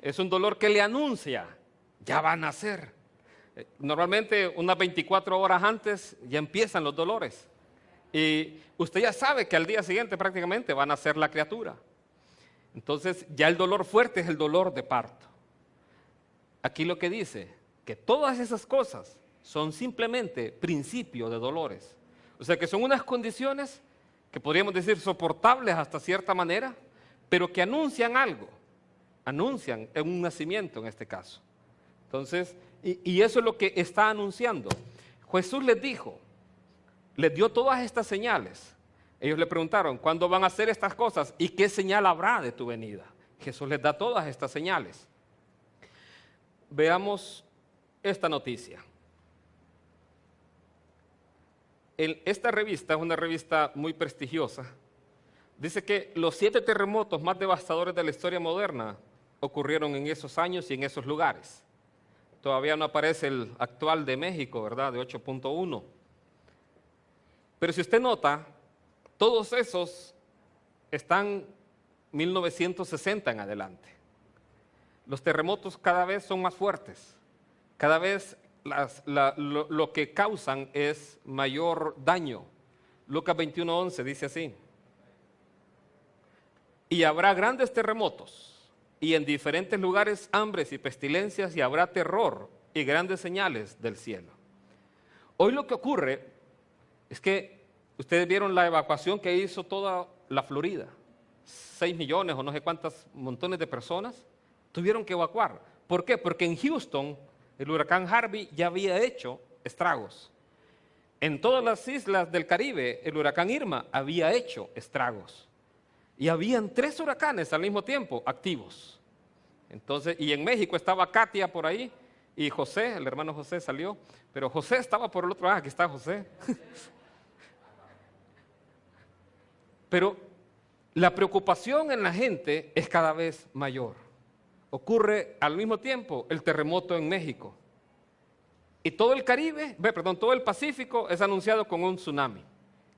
Es un dolor que le anuncia, ya va a nacer. Normalmente unas 24 horas antes ya empiezan los dolores. Y usted ya sabe que al día siguiente prácticamente va a nacer la criatura. Entonces ya el dolor fuerte es el dolor de parto. Aquí lo que dice, que todas esas cosas son simplemente principio de dolores. O sea que son unas condiciones que podríamos decir soportables hasta cierta manera, pero que anuncian algo, anuncian un nacimiento en este caso. Entonces, y eso es lo que está anunciando. Jesús les dijo, les dio todas estas señales. Ellos le preguntaron, ¿cuándo van a hacer estas cosas? ¿Y qué señal habrá de tu venida? Jesús les da todas estas señales. Veamos esta noticia. Esta revista es una revista muy prestigiosa. Dice que los 7 terremotos más devastadores de la historia moderna ocurrieron en esos años y en esos lugares. Todavía no aparece el actual de México, ¿verdad? De 8.1. Pero si usted nota, todos esos están 1960 en adelante. Los terremotos cada vez son más fuertes. Cada vez lo que causan es mayor daño. Lucas 21:11 dice así: y habrá grandes terremotos, y en diferentes lugares hambres y pestilencias, y habrá terror y grandes señales del cielo. Hoy lo que ocurre es que ustedes vieron la evacuación que hizo toda la Florida. 6 millones o no sé cuántas montones de personas tuvieron que evacuar. ¿Por qué? Porque en Houston el huracán Harvey ya había hecho estragos. En todas las islas del Caribe el huracán Irma había hecho estragos. Y habían 3 huracanes al mismo tiempo activos. Entonces, y en México estaba Katia por ahí y José, el hermano José salió, pero José estaba por el otro lado. Aquí está José. Pero la preocupación en la gente es cada vez mayor. Ocurre al mismo tiempo el terremoto en México. Y todo el Caribe, todo el Pacífico es anunciado con un tsunami.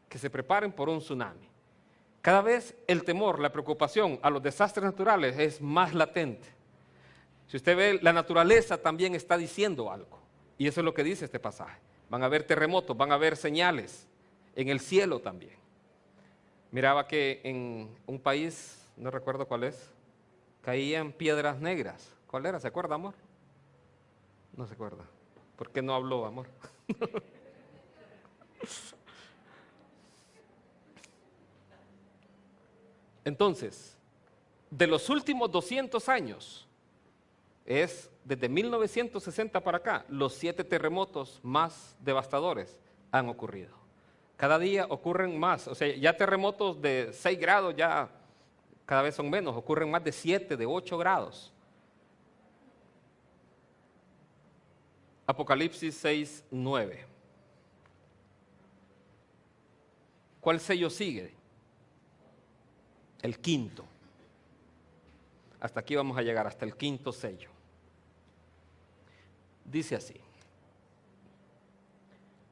Que se preparen por un tsunami. Cada vez el temor, la preocupación a los desastres naturales es más latente. Si usted ve, la naturaleza también está diciendo algo. Y eso es lo que dice este pasaje. Van a haber terremotos, van a haber señales en el cielo también. Miraba que en un país, no recuerdo cuál es, caían piedras negras. ¿Cuál era? ¿Se acuerda, amor? No se acuerda. ¿Por qué no habló, amor? Entonces, de los últimos 200 años, es desde 1960 para acá, los 7 terremotos más devastadores han ocurrido. Cada día ocurren más, o sea, ya terremotos de 6 grados ya cada vez son menos, ocurren más de 7, de 8 grados. Apocalipsis 6:9. ¿Cuál sello sigue? El 5.º. Hasta aquí vamos a llegar, hasta el 5.º sello. Dice así: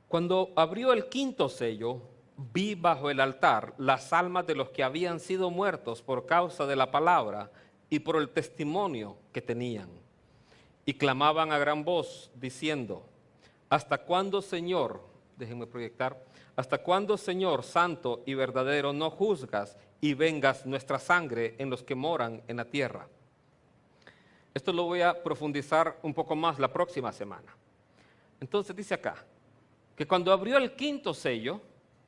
cuando abrió el 5.º sello, vi bajo el altar las almas de los que habían sido muertos por causa de la palabra y por el testimonio que tenían. Y clamaban a gran voz, diciendo: ¿hasta cuándo, Señor? Déjenme proyectar. ¿Hasta cuándo, Señor, santo y verdadero, no juzgas y vengas nuestra sangre en los que moran en la tierra? Esto lo voy a profundizar un poco más la próxima semana. Entonces dice acá, que cuando abrió el quinto sello,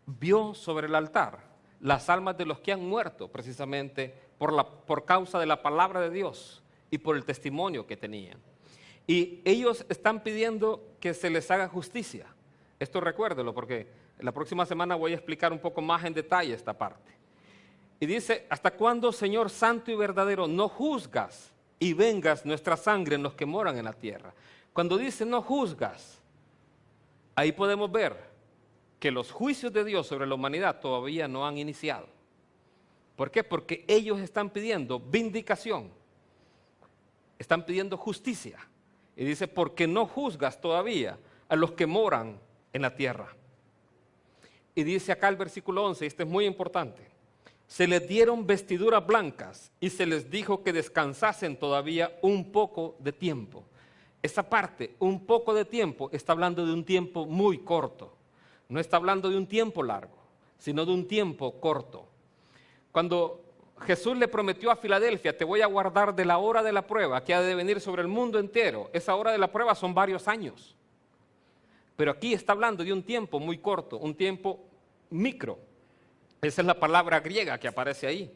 vio sobre el altar las almas de los que han muerto, precisamente por causa de la palabra de Dios y por el testimonio que tenían. Y ellos están pidiendo que se les haga justicia. Esto recuérdelo, porque la próxima semana voy a explicar un poco más en detalle esta parte. Y dice, ¿hasta cuándo, Señor santo y verdadero, no juzgas y vengas nuestra sangre en los que moran en la tierra? Cuando dice no juzgas, ahí podemos ver que los juicios de Dios sobre la humanidad todavía no han iniciado. ¿Por qué? Porque ellos están pidiendo vindicación, están pidiendo justicia. Y dice, porque no juzgas todavía a los que moran en la tierra. Y dice acá el versículo 11, y este es muy importante, se les dieron vestiduras blancas y se les dijo que descansasen todavía un poco de tiempo. Esa parte, un poco de tiempo, está hablando de un tiempo muy corto. No está hablando de un tiempo largo, sino de un tiempo corto. Cuando Jesús le prometió a Filadelfia, te voy a guardar de la hora de la prueba que ha de venir sobre el mundo entero. Esa hora de la prueba son varios años. Pero aquí está hablando de un tiempo muy corto, un tiempo micro. Esa es la palabra griega que aparece ahí.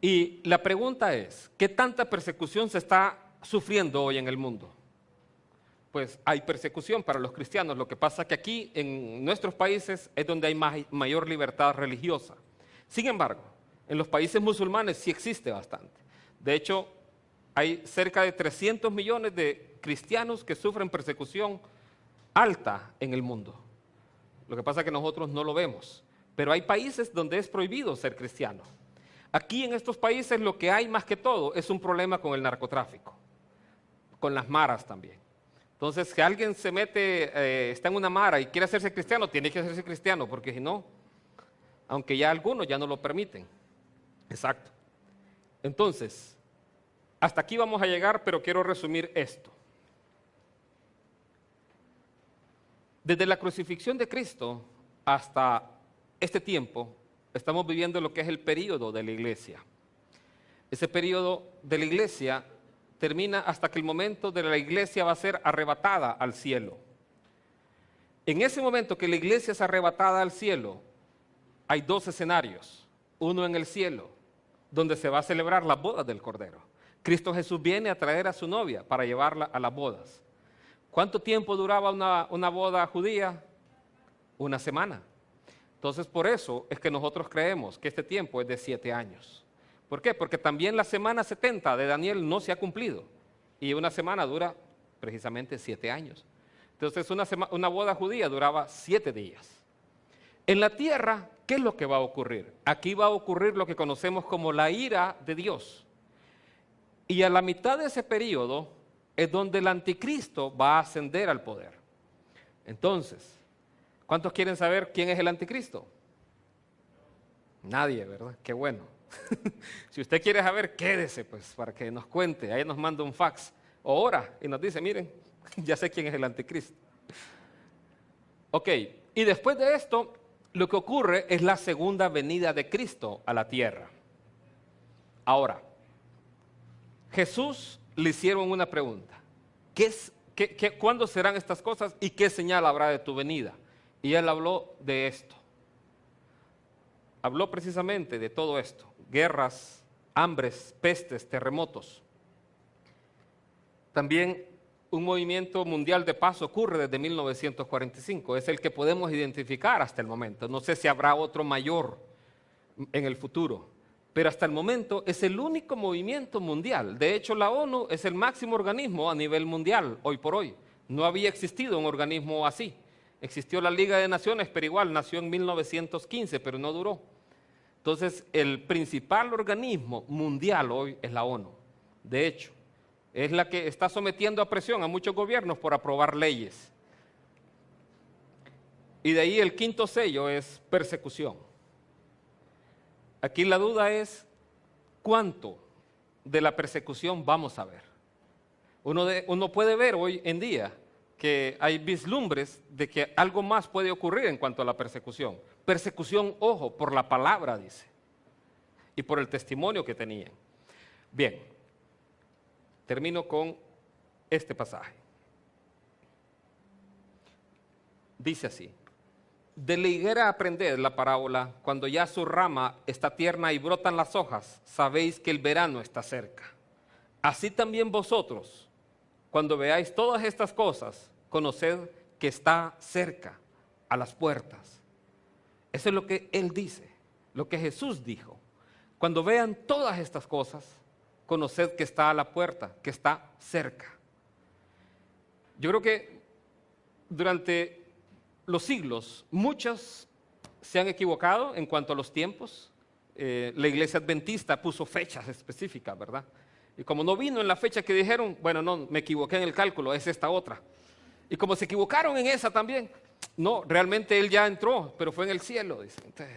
Y la pregunta es, ¿qué tanta persecución se está sufriendo hoy en el mundo? Pues hay persecución para los cristianos. Lo que pasa es que aquí en nuestros países es donde hay mayor libertad religiosa. Sin embargo, en los países musulmanes sí existe bastante. De hecho, hay cerca de 300 millones de cristianos que sufren persecución alta en el mundo. Lo que pasa es que nosotros no lo vemos. Pero hay países donde es prohibido ser cristiano. Aquí en estos países lo que hay más que todo es un problema con el narcotráfico, con las maras también. Entonces, si alguien se mete, está en una mara y quiere hacerse cristiano, tiene que hacerse cristiano, porque si no, aunque ya algunos ya no lo permiten. Exacto. Entonces, hasta aquí vamos a llegar, pero quiero resumir esto. Desde la crucifixión de Cristo hasta este tiempo, estamos viviendo lo que es el período de la iglesia. Ese período de la iglesia termina hasta que el momento de la iglesia va a ser arrebatada al cielo. En ese momento que la iglesia es arrebatada al cielo, hay dos escenarios. Uno en el cielo, donde se va a celebrar las bodas del Cordero. Cristo Jesús viene a traer a su novia para llevarla a las bodas. ¿Cuánto tiempo duraba una boda judía? Una semana. Entonces, por eso es que nosotros creemos que este tiempo es de 7 años. ¿Por qué? Porque también la semana 70 de Daniel no se ha cumplido. Y una semana dura precisamente 7 años. Entonces, una boda judía duraba 7 días. En la tierra, ¿qué es lo que va a ocurrir? Aquí va a ocurrir lo que conocemos como la ira de Dios. Y a la mitad de ese periodo es donde el anticristo va a ascender al poder. Entonces, ¿cuántos quieren saber quién es el anticristo? Nadie, ¿verdad? Qué bueno. Si usted quiere saber, quédese pues para que nos cuente. Ahí nos manda un fax o ora y nos dice, miren, ya sé quién es el anticristo. Ok, y después de esto, lo que ocurre es la segunda venida de Cristo a la tierra. Ahora, Jesús le hicieron una pregunta. ¿Cuándo serán estas cosas y qué señal habrá de tu venida? Y él habló de esto. Habló precisamente de todo esto. Guerras, hambres, pestes, terremotos. También un movimiento mundial de paz ocurre desde 1945. Es el que podemos identificar hasta el momento. No sé si habrá otro mayor en el futuro. Pero hasta el momento es el único movimiento mundial. De hecho, la ONU es el máximo organismo a nivel mundial, hoy por hoy. No había existido un organismo así. Existió la Liga de Naciones, pero igual nació en 1915, pero no duró. Entonces, el principal organismo mundial hoy es la ONU. De hecho, es la que está sometiendo a presión a muchos gobiernos por aprobar leyes. Y de ahí el quinto sello es persecución. Aquí la duda es, ¿cuánto de la persecución vamos a ver? Uno puede ver hoy en día que hay vislumbres de que algo más puede ocurrir en cuanto a la persecución. Persecución, ojo, por la palabra, dice, y por el testimonio que tenían. Bien, Termino con este pasaje. Dice así: de la higuera aprended la parábola, cuando ya su rama está tierna y brotan las hojas, sabéis que el verano está cerca. Así también vosotros, cuando veáis todas estas cosas, conoced que está cerca, a las puertas. Eso es lo que Él dice, lo que Jesús dijo. Cuando vean todas estas cosas, conoced que está a la puerta, que está cerca. Yo creo que durante los siglos, muchos se han equivocado en cuanto a los tiempos. La iglesia adventista puso fechas específicas, ¿verdad? Y como no vino en la fecha que dijeron, bueno, no, me equivoqué en el cálculo, es esta otra. Y como se equivocaron en esa también, no, realmente Él ya entró, pero fue en el cielo, dice. Entonces,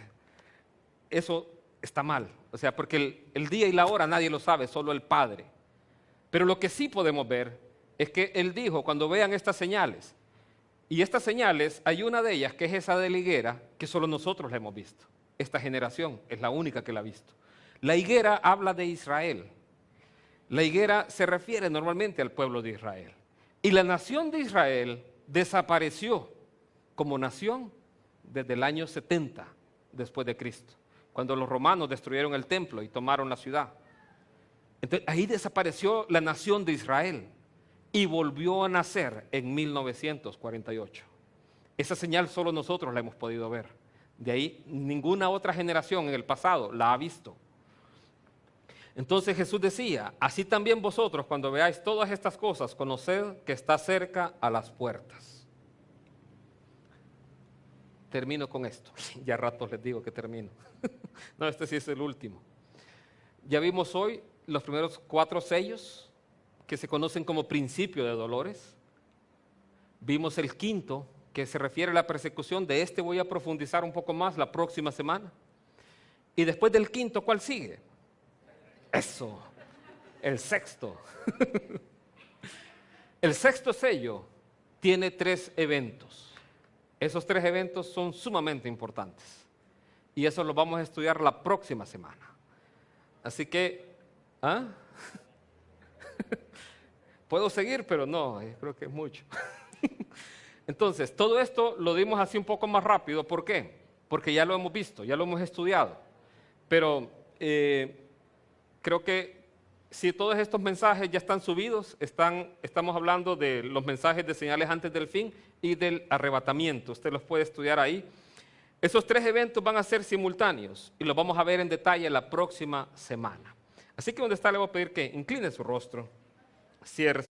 eso está mal, o sea, porque el día y la hora nadie lo sabe, solo el Padre. Pero lo que sí podemos ver es que Él dijo, cuando vean estas señales, y estas señales, hay una de ellas que es esa de la higuera, que solo nosotros la hemos visto. Esta generación es la única que la ha visto. La higuera habla de Israel. La higuera se refiere normalmente al pueblo de Israel. Y la nación de Israel desapareció como nación desde el año 70 después de Cristo, cuando los romanos destruyeron el templo y tomaron la ciudad. Entonces, ahí desapareció la nación de Israel. Y volvió a nacer en 1948. Esa señal solo nosotros la hemos podido ver. De ahí ninguna otra generación en el pasado la ha visto. Entonces Jesús decía, así también vosotros cuando veáis todas estas cosas, conoced que está cerca a las puertas. Termino con esto. Ya a ratos les digo que termino. No, este sí es el último. Ya vimos hoy los primeros 4 sellos que se conocen como principio de dolores. Vimos el quinto, que se refiere a la persecución. De este voy a profundizar un poco más la próxima semana. Y después del quinto, ¿cuál sigue? Eso, el sexto. El sexto sello tiene 3 eventos. Esos 3 eventos son sumamente importantes. Y eso lo vamos a estudiar la próxima semana. Así que, puedo seguir, pero no, creo que es mucho. Entonces, todo esto lo dimos así un poco más rápido. ¿Por qué? Porque ya lo hemos visto, ya lo hemos estudiado. Pero creo que si todos estos mensajes ya están subidos, estamos hablando de los mensajes de señales antes del fin y del arrebatamiento. Usted los puede estudiar ahí. Esos 3 eventos van a ser simultáneos y los vamos a ver en detalle la próxima semana. Así que donde está le voy a pedir que incline su rostro. Cierre.